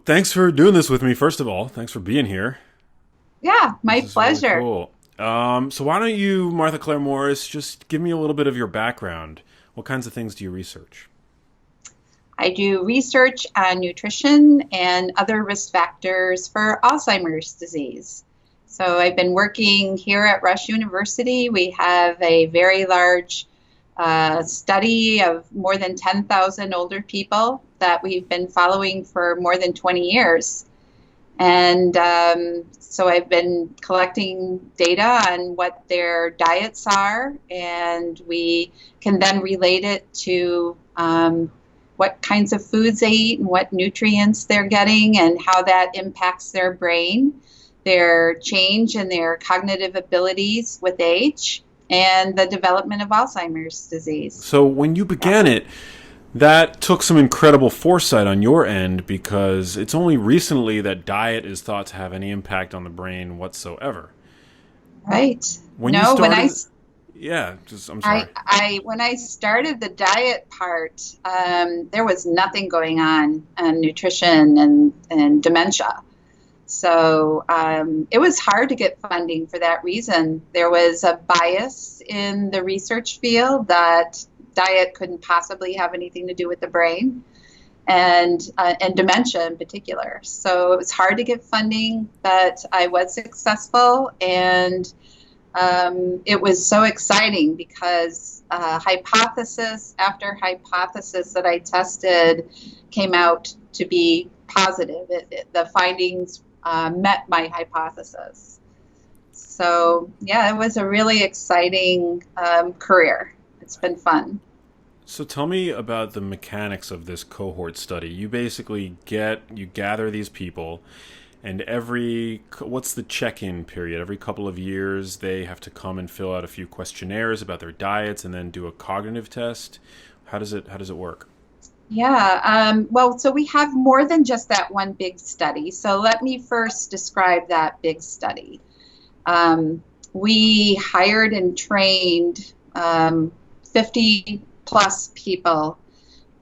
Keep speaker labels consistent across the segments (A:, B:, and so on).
A: Thanks for doing this with me, first of all. Thanks for being here.
B: Yeah,
A: This
B: my
A: is really
B: pleasure.
A: cool. So why don't you, Martha Claire Morris, just give me a little bit of your background? What kinds of things do you research?
B: I do research on nutrition and other risk factors for Alzheimer's disease. So I've been working here at Rush University. We have a very large study of more than 10,000 older people that we've been following for more than 20 years. And so I've been collecting data on what their diets are, and we can then relate it to what kinds of foods they eat and what nutrients they're getting and how that impacts their brain, their change in their cognitive abilities with age, and the development of Alzheimer's disease.
A: So when you began it, that took some incredible foresight on your end because it's only recently that diet is thought to have any impact on the brain whatsoever.
B: Right.
A: When you
B: No,
A: started, yeah, just I'm sorry.
B: when I started the diet part, there was nothing going on nutrition and dementia. So it was hard to get funding for that reason. There was a bias in the research field that diet couldn't possibly have anything to do with the brain and dementia in particular. So it was hard to get funding, but I was successful, and it was so exciting because hypothesis after hypothesis that I tested came out to be positive. The findings met my hypothesis. So yeah, it was a really exciting career. It's been fun.
A: So tell me about the mechanics of this cohort study. You gather these people, and what's the check-in period? Every couple of years, they have to come and fill out a few questionnaires about their diets, and then do a cognitive test. How does it work?
B: Yeah, well, so we have more than just that one big study. So let me first describe that big study. We hired and trained 50 plus people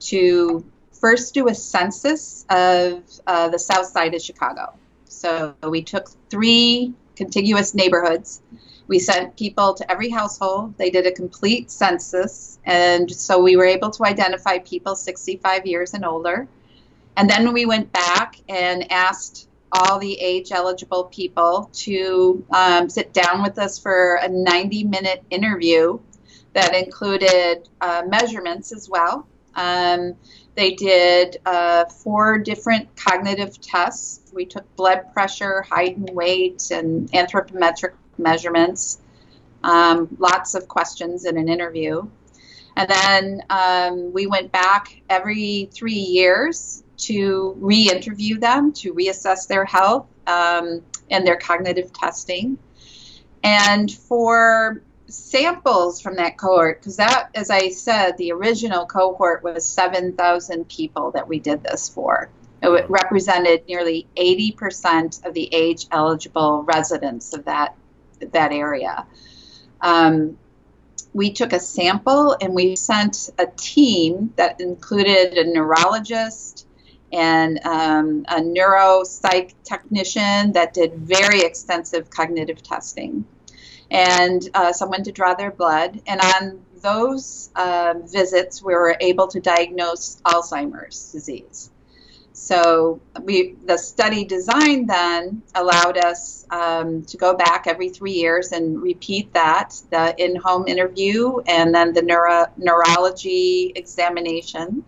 B: to first do a census of the south side of Chicago. So we took three contiguous neighborhoods. We sent people to every household. They did a complete census. And so we were able to identify people 65 years and older. And then we went back and asked all the age eligible people to sit down with us for a 90-minute interview that included measurements as well. They did four different cognitive tests. We took blood pressure, height and weight, and anthropometric measurements, lots of questions in an interview. And then we went back every 3 years to re-interview them, to reassess their health and their cognitive testing. And for samples from that cohort, because that, as I said, the original cohort was 7,000 people that we did this for. It represented nearly 80% of the age eligible residents of that area. We took a sample and we sent a team that included a neurologist and a neuropsych technician that did very extensive cognitive testing, and someone to draw their blood. And on those visits, we were able to diagnose Alzheimer's disease. So the study design then allowed us to go back every 3 years and repeat the in-home interview and then the neurology examination,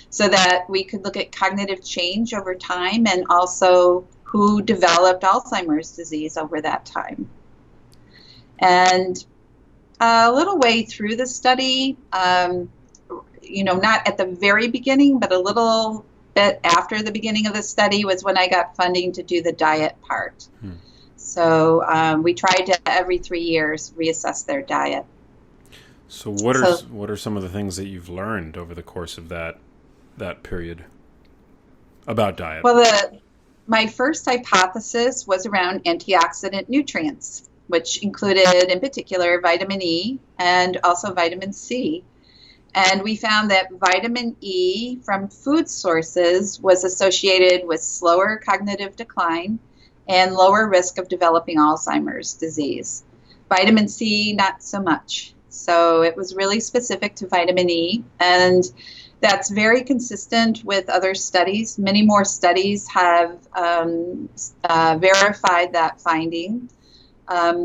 B: so that we could look at cognitive change over time and also who developed Alzheimer's disease over that time. And a little way through the study, not at the very beginning, but a little bit after the beginning of the study was when I got funding to do the diet part. So we tried to every 3 years reassess their diet.
A: So what are
B: So,
A: what are some of the things that you've learned over the course of that period about diet?
B: well, my first hypothesis was around antioxidant nutrients, which included in particular vitamin E and also vitamin C. And we found that vitamin E from food sources was associated with slower cognitive decline and lower risk of developing Alzheimer's disease. Vitamin C, not so much. So it was really specific to vitamin E, and that's very consistent with other studies. Many more studies have verified that finding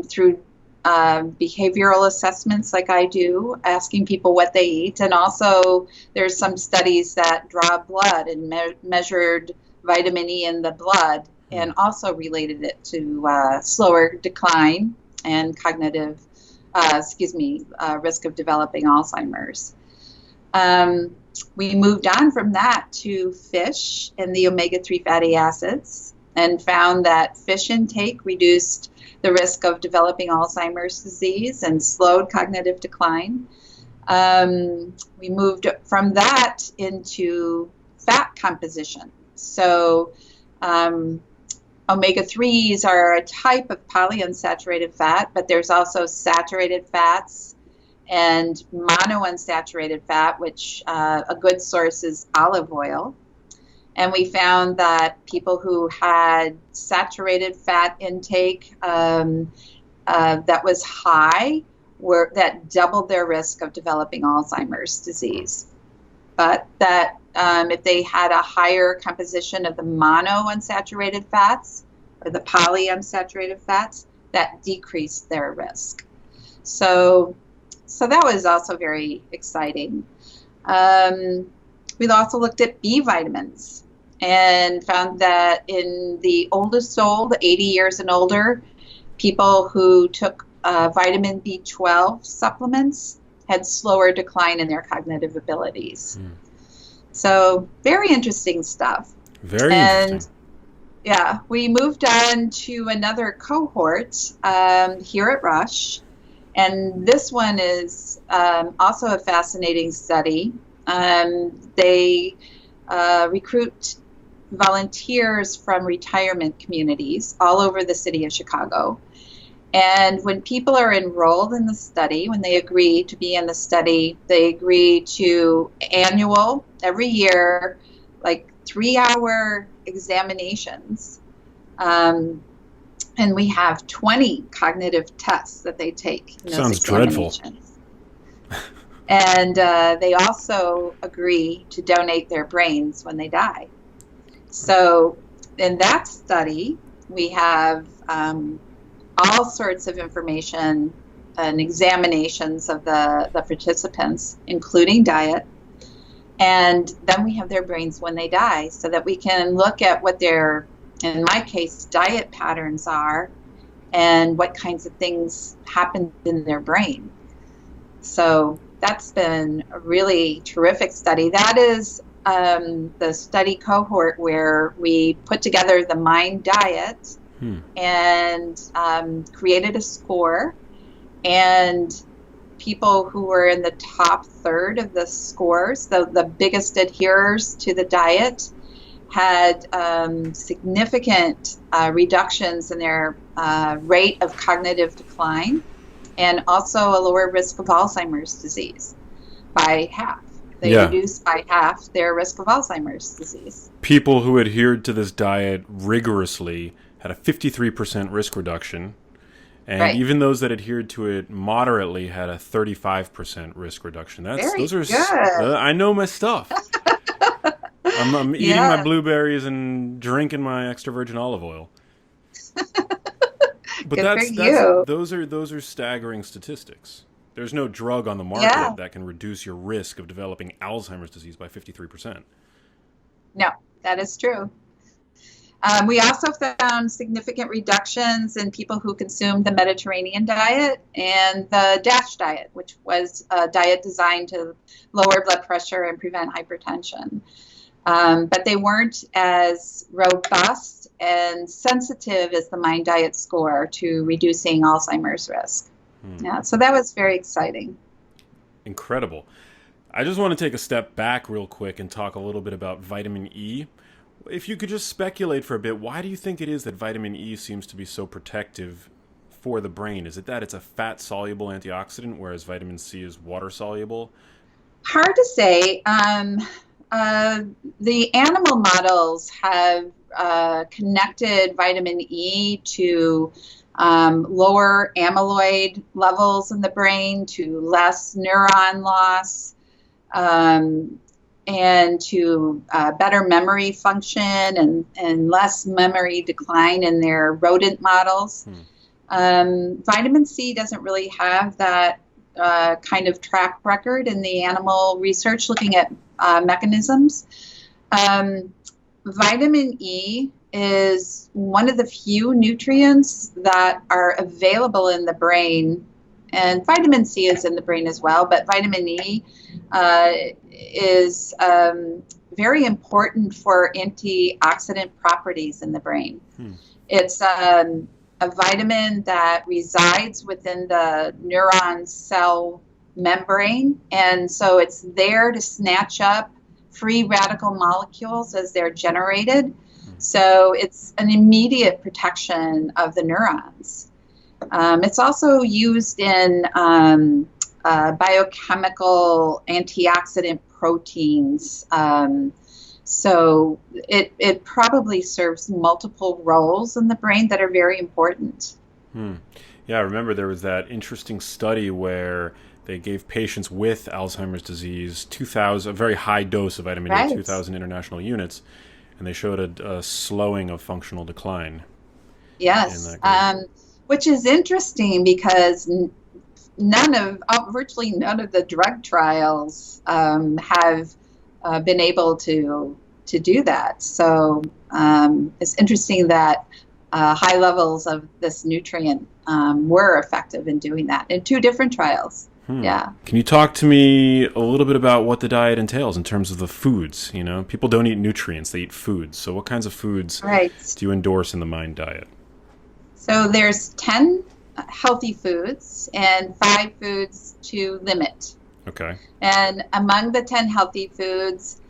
B: through behavioral assessments like I do, asking people what they eat. And also there's some studies that draw blood and measured vitamin E in the blood and also related it to slower decline and cognitive, risk of developing Alzheimer's. We moved on from that to fish and the omega-3 fatty acids and found that fish intake reduced the risk of developing Alzheimer's disease and slowed cognitive decline. We moved from that into fat composition. So omega-3s are a type of polyunsaturated fat, but there's also saturated fats and monounsaturated fat, which a good source is olive oil. And we found that people who had saturated fat intake that was high that doubled their risk of developing Alzheimer's disease. But that if they had a higher composition of the monounsaturated fats or the polyunsaturated fats, that decreased their risk. So that was also very exciting. We also looked at B vitamins and found that in the oldest old, 80 years and older, people who took vitamin B12 supplements had slower decline in their cognitive abilities. So very interesting stuff.
A: Very interesting.
B: Yeah, we moved on to another cohort here at Rush. And this one is also a fascinating study. They recruit volunteers from retirement communities all over the city of Chicago. And when people are enrolled in the study, when they agree to be in the study, they agree to annual, every year, like 3-hour examinations. And we have 20 cognitive tests that they take in those
A: Sounds dreadful.
B: And they also agree to donate their brains when they die. So in that study, we have all sorts of information and examinations of the participants, including diet. And then we have their brains when they die so that we can look at what their, in my case, diet patterns are and what kinds of things happen in their brain. So that's been a really terrific study. That is the study cohort where we put together the MIND diet and created a score. And people who were in the top third of the scores, the biggest adherers to the diet, had significant reductions in their rate of cognitive decline and also a lower risk of Alzheimer's disease by half. They reduced by half their risk of Alzheimer's disease.
A: People who adhered to this diet rigorously had a 53% risk reduction. And even those that adhered to it moderately had a 35% risk reduction. Those are good. I know my stuff. I'm eating my blueberries and drinking my extra virgin olive oil. But those are staggering statistics. There's no drug on the market that can reduce your risk of developing Alzheimer's disease by 53%.
B: No, that is true. We also found significant reductions in people who consumed the Mediterranean diet and the DASH diet, which was a diet designed to lower blood pressure and prevent hypertension. But they weren't as robust and sensitive as the MIND diet score to reducing Alzheimer's risk. Yeah, so that was very exciting.
A: Incredible. I just want to take a step back real quick and talk a little bit about vitamin E. If you could just speculate for a bit, why do you think it is that vitamin E seems to be so protective for the brain? Is it that it's a fat-soluble antioxidant, whereas vitamin C is water-soluble?
B: Hard to say. The animal models have connected vitamin E to lower amyloid levels in the brain, to less neuron loss, and to better memory function and less memory decline in their rodent models. Vitamin C doesn't really have that kind of track record in the animal research looking at mechanisms. Vitamin E is one of the few nutrients that are available in the brain, and vitamin C is in the brain as well, but vitamin E is very important for antioxidant properties in the brain. It's a vitamin that resides within the neuron cell membrane, and so it's there to snatch up free radical molecules as they're generated. So it's an immediate protection of the neurons. It's also used in biochemical antioxidant proteins. So it probably serves multiple roles in the brain that are very important.
A: Yeah, I remember there was that interesting study where they gave patients with Alzheimer's disease 2,000, a very high dose of vitamin E, 2,000 international units, and they showed a slowing of functional decline.
B: Yes, which is interesting because virtually none of the drug trials have been able to do that. So it's interesting that high levels of this nutrient were effective in doing that in two different trials. Yeah.
A: Can you talk to me a little bit about what the diet entails in terms of the foods? You know, people don't eat nutrients, they eat foods. So what kinds of foods do you endorse in the MIND diet?
B: So there's 10 healthy foods and 5 foods to limit.
A: Okay.
B: And among the 10 healthy foods,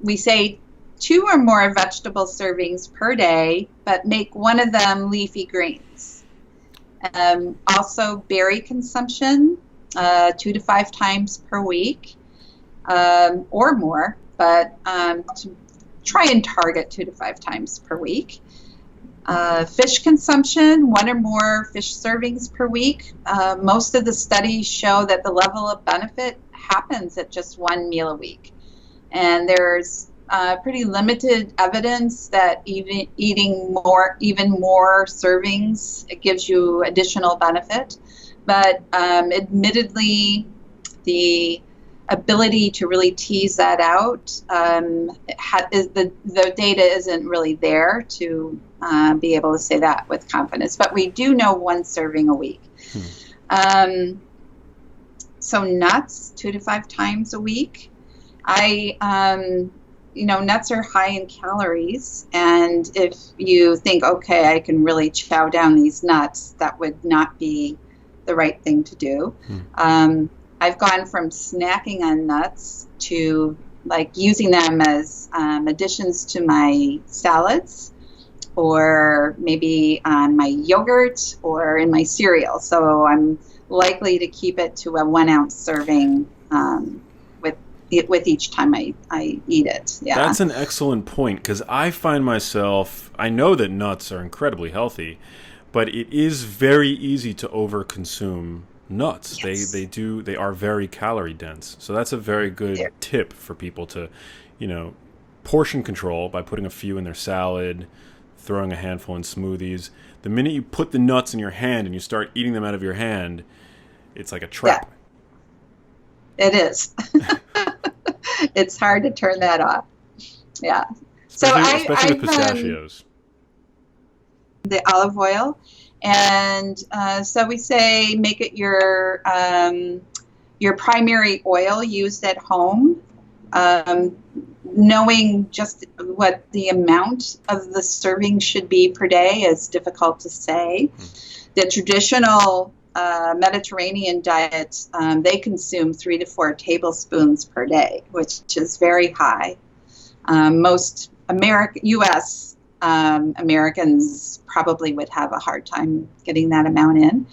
B: we say 2 or more vegetable servings per day, but make one of them leafy greens. Also berry consumption, 2 to 5 times per week, or more, but to try and target 2 to 5 times per week. Fish consumption, 1 or more fish servings per week. Most of the studies show that the level of benefit happens at just 1 meal a week. And there's pretty limited evidence that even eating even more servings, it gives you additional benefit. But admittedly, the ability to really tease that out, the data isn't really there to be able to say that with confidence. But we do know 1 serving a week. So nuts, 2 to 5 times a week. Nuts are high in calories, and if you think, okay, I can really chow down these nuts, that would not be the right thing to do. I've gone from snacking on nuts to using them as additions to my salads, or with my yogurt or in my cereal. So I'm likely to keep it to a 1 ounce serving with each time I eat it. Yeah.
A: That's an excellent point, because I find myself, I know that nuts are incredibly healthy, but it is very easy to overconsume nuts. Yes. They are very calorie dense. So that's a very good tip for people to, portion control by putting a few in their salad, throwing a handful in smoothies. The minute you put the nuts in your hand and you start eating them out of your hand, it's like a trap.
B: Yeah. It is. It's hard to turn that off. Yeah.
A: Especially with pistachios.
B: The olive oil. And so we say make it your primary oil used at home. Knowing just what the amount of the serving should be per day is difficult to say. The traditional Mediterranean diet, they consume 3 to 4 tablespoons per day, which is very high. Most U.S. Americans probably would have a hard time getting that amount in.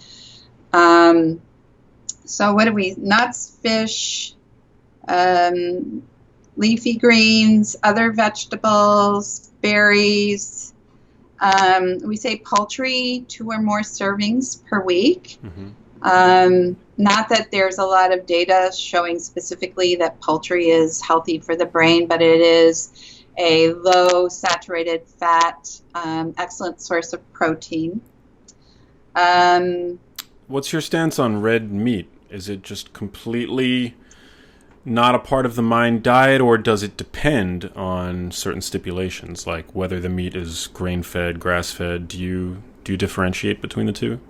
B: So what nuts, fish, um, leafy greens, other vegetables, berries. We say poultry, 2 or more servings per week. Not that there's a lot of data showing specifically that poultry is healthy for the brain, but it is a low saturated fat, excellent source of protein.
A: What's your stance on red meat? Is it just completely not a part of the MIND diet, or does it depend on certain stipulations, like whether the meat is grain-fed, grass-fed? Do you differentiate between the two?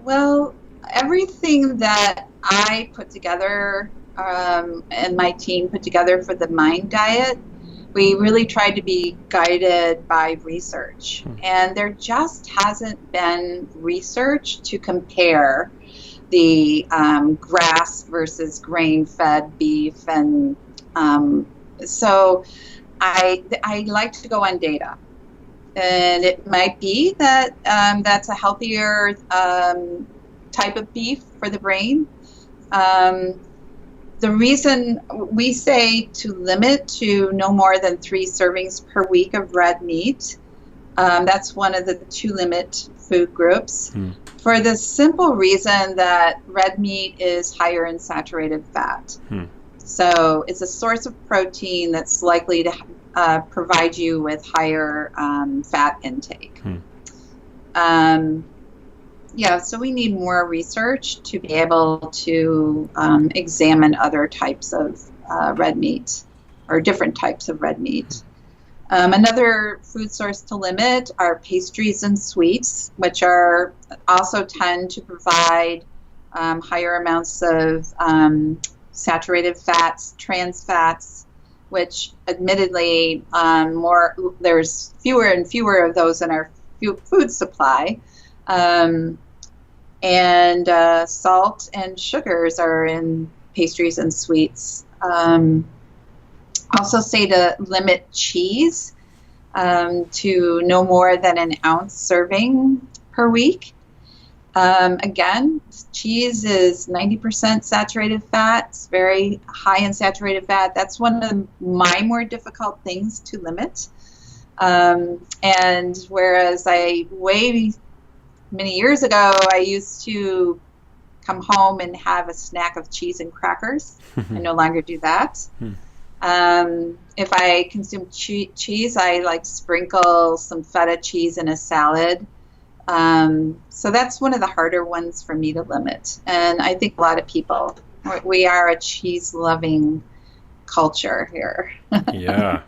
B: Well, everything that I put together and my team put together for the MIND diet, we really tried to be guided by research. And there just hasn't been research to compare the grass versus grain-fed beef. And so I like to go on data. And it might be that that's a healthier type of beef for the brain. The reason we say to limit to no more than 3 servings per week of red meat, that's one of the 2 limit food groups, for the simple reason that red meat is higher in saturated fat. So it's a source of protein that's likely to provide you with higher fat intake. So we need more research to be able to examine other types of red meat, or different types of red meat. Another food source to limit are pastries and sweets, which are also tend to provide higher amounts of saturated fats, trans fats, which admittedly there's fewer and fewer of those in our food supply. And salt and sugars are in pastries and sweets. Also say to limit cheese to no more than an ounce serving per week. Again, cheese is 90% saturated fat. It's very high in saturated fat. That's one of my more difficult things to limit. And whereas many years ago, I used to come home and have a snack of cheese and crackers. I no longer do that. If I consume cheese, I like sprinkle some feta cheese in a salad. So that's one of the harder ones for me to limit. And I think a lot of people, we are a cheese-loving culture here.
A: Yeah.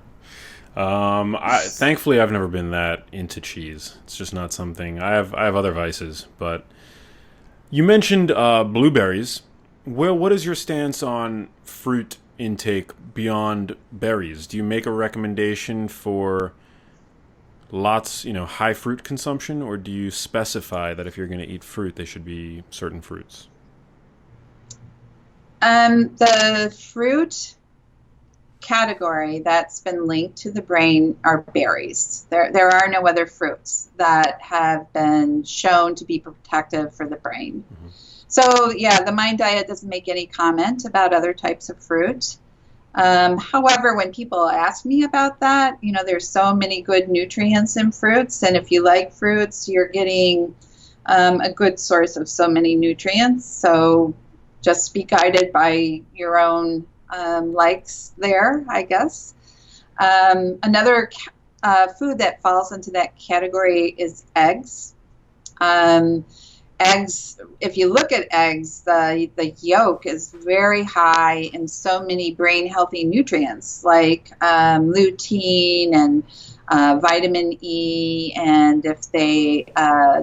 A: Thankfully, I've never been that into cheese. It's just not something. I have other vices, but you mentioned blueberries. What is your stance on fruit intake beyond berries? Do you make a recommendation for high fruit consumption, or do you specify that if you're going to eat fruit, they should be certain fruits?
B: The fruit category that's been linked to the brain are berries. There are no other fruits that have been shown to be protective for the brain. So yeah, the MIND diet doesn't make any comment about other types of fruit. However, when people ask me about that, there's so many good nutrients in fruits, and if you like fruits, you're getting a good source of so many nutrients. So just be guided by your own likes there, I guess. Another food that falls into that category is eggs. Eggs, if you look at eggs, the yolk is very high in so many brain healthy nutrients like lutein and vitamin E, and if they,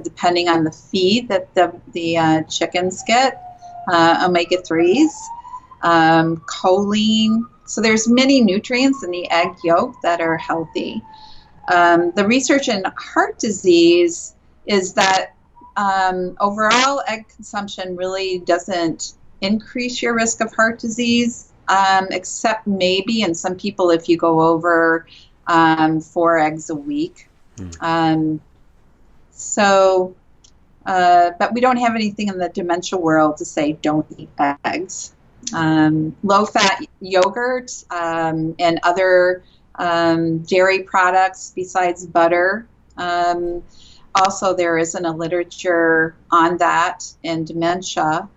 B: depending on the feed that the chickens get, omega-3s, choline. So there's many nutrients in the egg yolk that are healthy. The research in heart disease is that overall, egg consumption really doesn't increase your risk of heart disease, except maybe in some people if you go over 4 eggs a week. But we don't have anything in the dementia world to say don't eat eggs. low-fat yogurt and other dairy products besides butter. Also, there isn't a literature on that in dementia.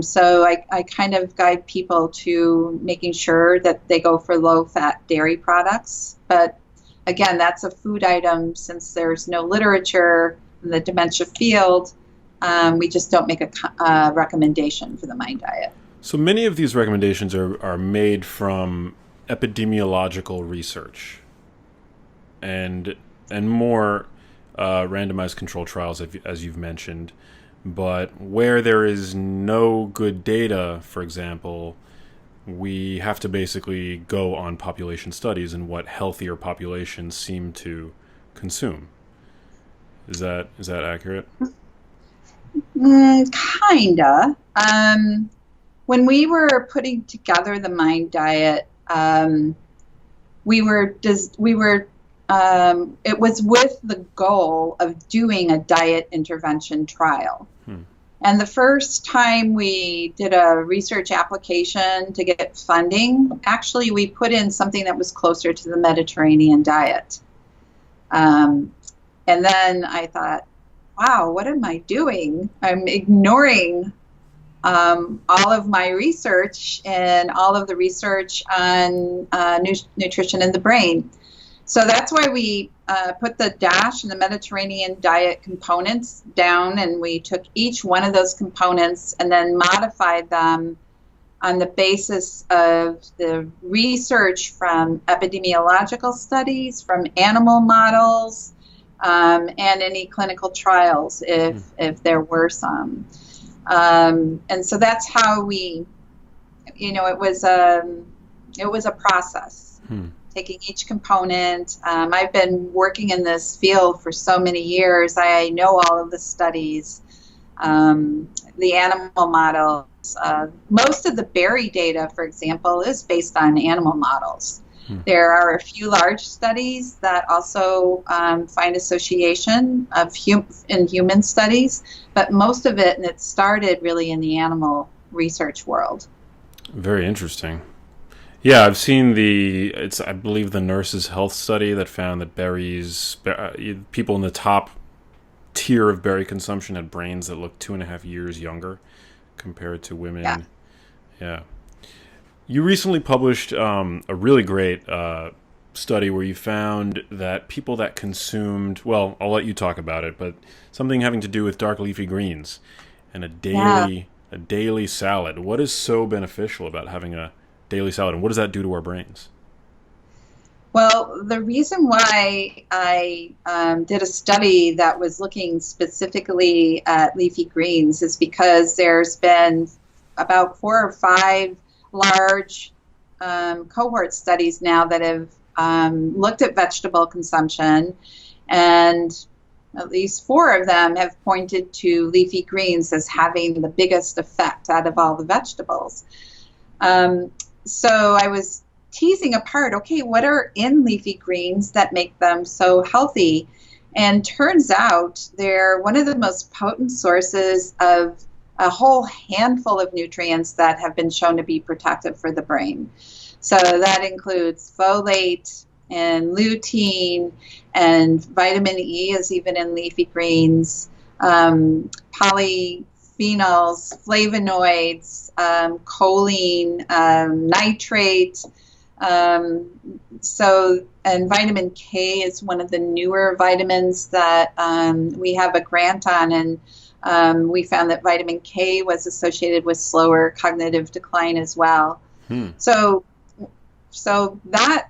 B: So I kind of guide people to making sure that they go for low-fat dairy products. But again, that's a food item. Since there's no literature in the dementia field, we just don't make a recommendation for the Mind Diet.
A: So many of these recommendations are made from epidemiological research and more randomized control trials, as you've mentioned. But where there is no good data, for example, we have to basically go on population studies and what healthier populations seem to consume. Is that accurate?
B: Kinda. When we were putting together the Mind Diet, it was with the goal of doing a diet intervention trial. And the first time we did a research application to get funding, actually we put in something that was closer to the Mediterranean diet. And then I thought, wow, what am I doing? I'm ignoring all of my research and all of the research on nutrition in the brain. So that's why we put the DASH and the Mediterranean diet components down, and we took each one of those components and then modified them on the basis of the research from epidemiological studies, from animal models, and any clinical trials if there were some. And so that's how we, it was a process. Taking each component. I've been working in this field for so many years. I know all of the studies, the animal models. Most of the berry data, for example, is based on animal models. There are a few large studies that also find association in human studies, but most of it, and it started really in the animal research world.
A: Very interesting. Yeah, I've seen I believe the Nurses' Health Study that found that berries, people in the top tier of berry consumption had brains that looked 2.5 years younger compared to women. Yeah. You recently published a really great study where you found that people that consumed, well, I'll let you talk about it, but something having to do with dark leafy greens and a daily salad. What is so beneficial about having a daily salad, and what does that do to our brains?
B: Well, the reason why I did a study that was looking specifically at leafy greens is because there's been about 4 or 5 large cohort studies now that have looked at vegetable consumption, and at least 4 of them have pointed to leafy greens as having the biggest effect out of all the vegetables. So I was teasing apart, okay, what are in leafy greens that make them so healthy? And turns out they're one of the most potent sources of a whole handful of nutrients that have been shown to be protective for the brain. So that includes folate and lutein, and vitamin E is even in leafy greens, polyphenols, flavonoids, choline, nitrate. And vitamin K is one of the newer vitamins that we have a grant on, and we found that vitamin K was associated with slower cognitive decline as well. So that,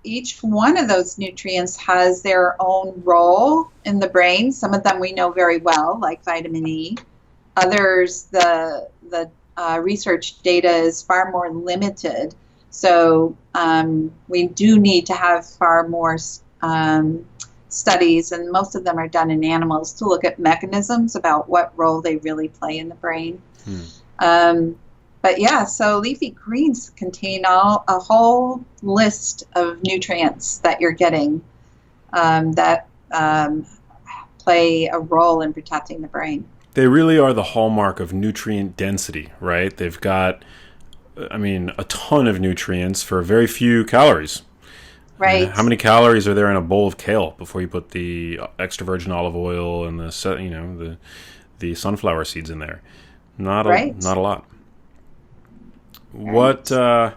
B: each one of those nutrients has their own role in the brain. Some of them we know very well, like vitamin E. Others, the research data is far more limited. So we do need to have far more studies, and most of them are done in animals, to look at mechanisms about what role they really play in the brain. But yeah, so leafy greens contain a whole list of nutrients that you're getting that play a role in protecting the brain.
A: They really are the hallmark of nutrient density, right? They've got, a ton of nutrients for very few calories. I mean, how
B: Right,
A: many calories are there in a bowl of kale before you put the extra virgin olive oil and the sunflower seeds in there?
B: right,
A: Not a lot. What
B: right.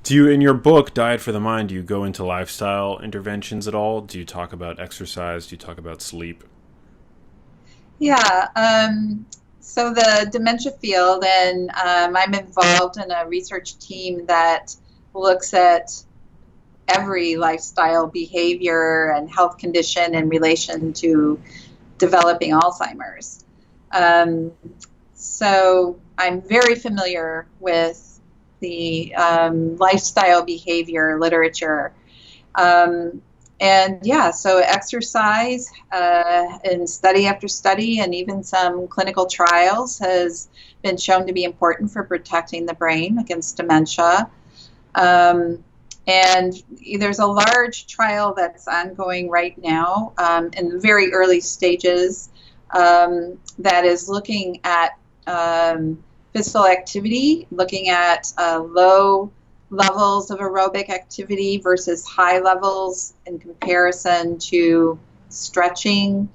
A: do you, in your book Diet for the Mind, do you go into lifestyle interventions at all? Do you talk about exercise? Do you talk about sleep?
B: Yeah. So the dementia field, and I'm involved in a research team that looks at every lifestyle behavior and health condition in relation to developing Alzheimer's. Um, so I'm very familiar with the lifestyle behavior literature. Um, and yeah, so exercise in study after study and even some clinical trials has been shown to be important for protecting the brain against dementia. Um, and there's a large trial that's ongoing right now in the very early stages that is looking at physical activity, looking at low levels of aerobic activity versus high levels in comparison to stretching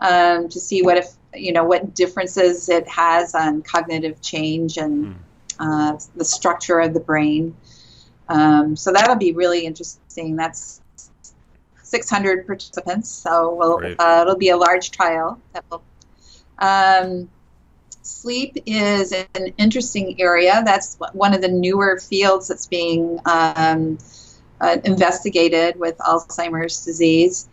B: to see what differences it has on cognitive change and the structure of the brain. So that'll be really interesting. That's 600 participants, so
A: Great.
B: it'll be a large trial. Um, Sleep is an interesting area. That's one of the newer fields that's being investigated with Alzheimer's disease.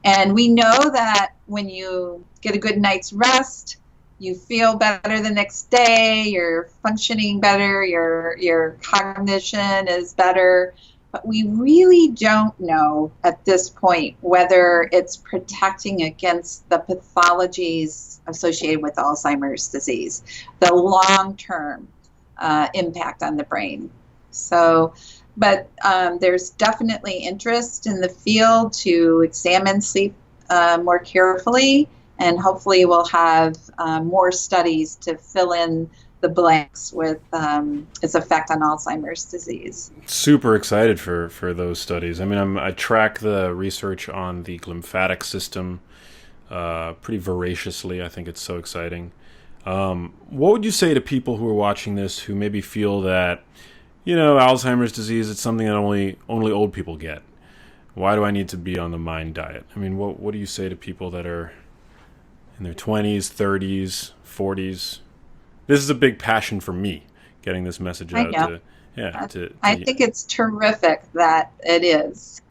B: And we know that when you get a good night's rest, you feel better the next day, you're functioning better, your cognition is better. But we really don't know at this point whether it's protecting against the pathologies associated with Alzheimer's disease, the long-term impact on the brain. So, but there's definitely interest in the field to examine sleep more carefully, and hopefully we'll have more studies to fill in the blanks with its effect on Alzheimer's disease.
A: Super excited for those studies. I track the research on the glymphatic system pretty voraciously. I think it's so exciting. What would you say to people who are watching this who maybe feel that, Alzheimer's disease, it's something that only old people get? Why do I need to be on the Mind diet? What do you say to people that are in their 20s, 30s, 40s? This is a big passion for me, getting this message
B: I
A: out
B: know.
A: to, yeah,
B: I think it's terrific that it is.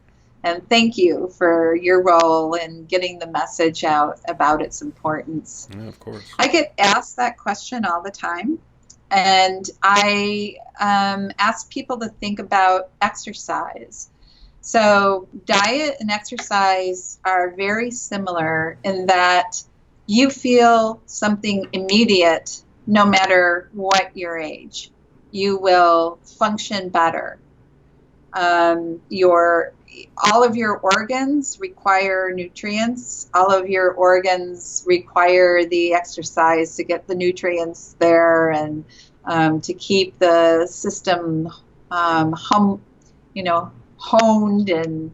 B: And thank you for your role in getting the message out about its importance.
A: yeah, of course.
B: I get asked that question all the time. And I ask people to think about exercise. So, diet and exercise are very similar in that you feel something immediate no matter what your age. You will function better. Your all of your organs require nutrients. All of your organs require the exercise to get the nutrients there and to keep the system honed and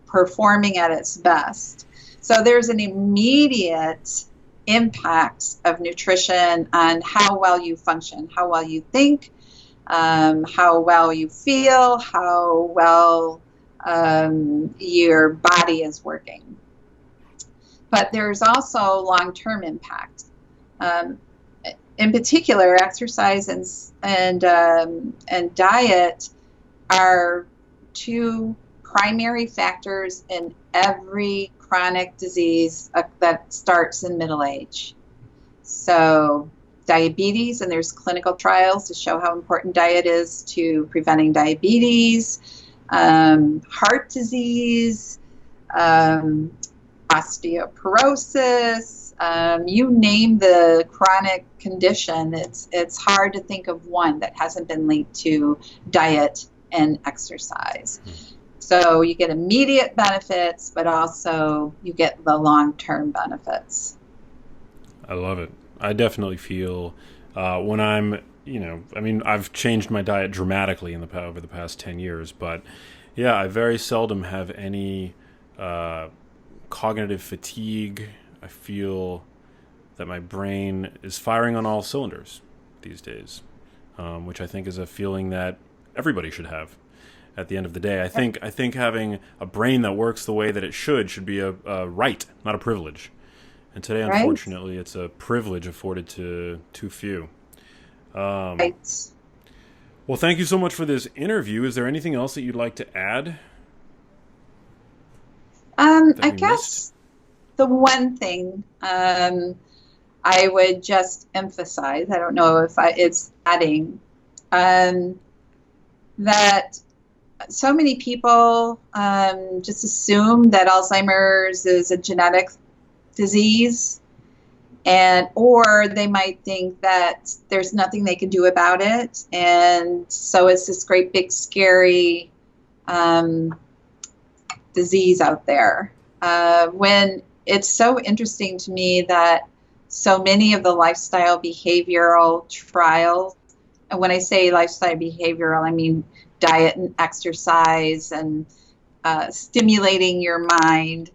B: performing at its best. So there's an immediate impact of nutrition on how well you function, how well you think, how well you feel, how well your body is working. But there's also long-term impact. In particular, exercise and diet are two primary factors in every chronic disease that starts in middle age. So diabetes, and there's clinical trials to show how important diet is to preventing diabetes, heart disease, osteoporosis, you name the chronic condition, it's hard to think of one that hasn't been linked to diet and exercise. So you get immediate benefits, but also you get the long-term benefits.
A: I love it. I definitely feel when I'm, I mean, I've changed my diet dramatically over the past 10 years, but yeah, I very seldom have any cognitive fatigue. I feel that my brain is firing on all cylinders these days, which I think is a feeling that everybody should have. At the end of the day, I think having a brain that works the way that it should be a right, not a privilege. And today,
B: Right?
A: unfortunately, it's a privilege afforded to too few.
B: Right.
A: Well, thank you so much for this interview. Is there anything else that you'd like to add that
B: I
A: we missed?
B: guess the one thing I would just emphasize, I don't know if it's adding, um, that so many people just assume that Alzheimer's is a genetic disease, and or they might think that there's nothing they can do about it, and so it's this great big scary um, disease out there. When it's so interesting to me that so many of the lifestyle behavioral trials, and when I say lifestyle behavioral, I mean diet and exercise and stimulating your mind,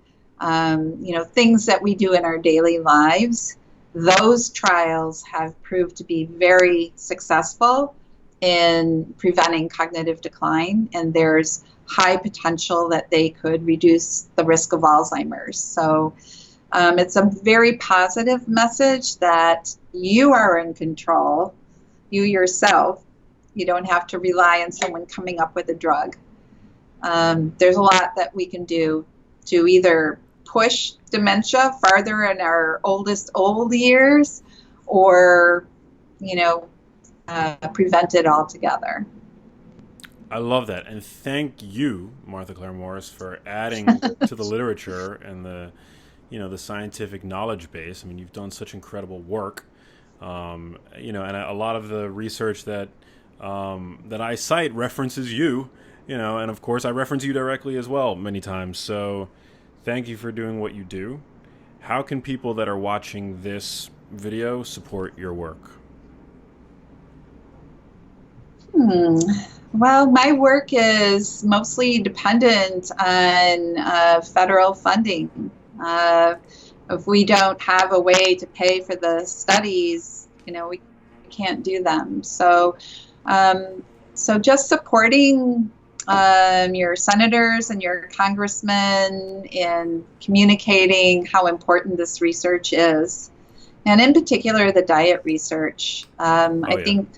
B: things that we do in our daily lives. Those trials have proved to be very successful in preventing cognitive decline, and there's high potential that they could reduce the risk of Alzheimer's. So it's a very positive message that you are in control, you yourself. You don't have to rely on someone coming up with a drug. There's a lot that we can do to either push dementia farther in our old years, or, prevent it altogether.
A: I love that, and thank you, Martha Claire Morris, for adding to the literature and the scientific knowledge base. I mean, you've done such incredible work, and a lot of the research that I cite references you, and of course I reference you directly as well many times. So, thank you for doing what you do. How can people that are watching this video support your work?
B: Well, my work is mostly dependent on federal funding. Uh, if we don't have a way to pay for the studies, we can't do them. So just supporting your senators and your congressmen in communicating how important this research is, and in particular the diet research. I think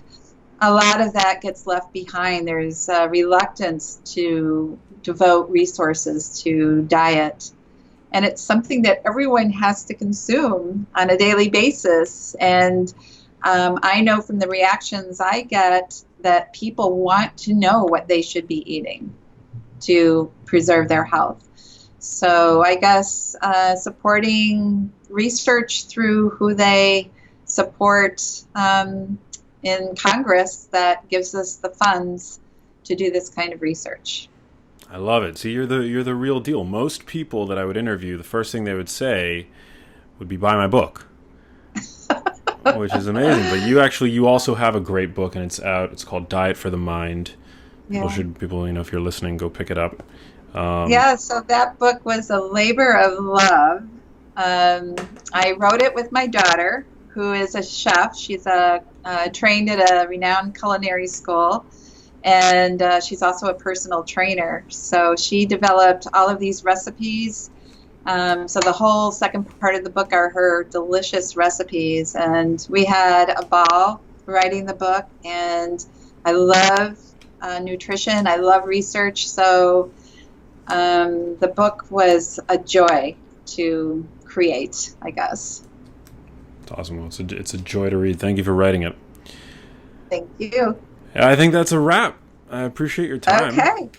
B: a lot of that gets left behind. There's a reluctance to devote resources to diet. And it's something that everyone has to consume on a daily basis. And I know from the reactions I get that people want to know what they should be eating to preserve their health. So I guess supporting research through who they support in Congress that gives us the funds to do this kind of research.
A: I love it. See, you're the real deal. Most people that I would interview, the first thing they would say would be buy my book, which is amazing. But you also have a great book, and it's out. It's called Diet for the Mind.
B: Yeah.
A: People, if you're listening, go pick it up.
B: So that book was a labor of love. I wrote it with my daughter, who is a chef. She's trained at a renowned culinary school, and she's also a personal trainer. So she developed all of these recipes. So the whole second part of the book are her delicious recipes, and we had a ball writing the book. And I love nutrition. I love research. So the book was a joy to create, I guess.
A: It's awesome. Well, it's a joy to read. Thank you for writing it.
B: Thank you.
A: I think that's a wrap. I appreciate your time.
B: Okay.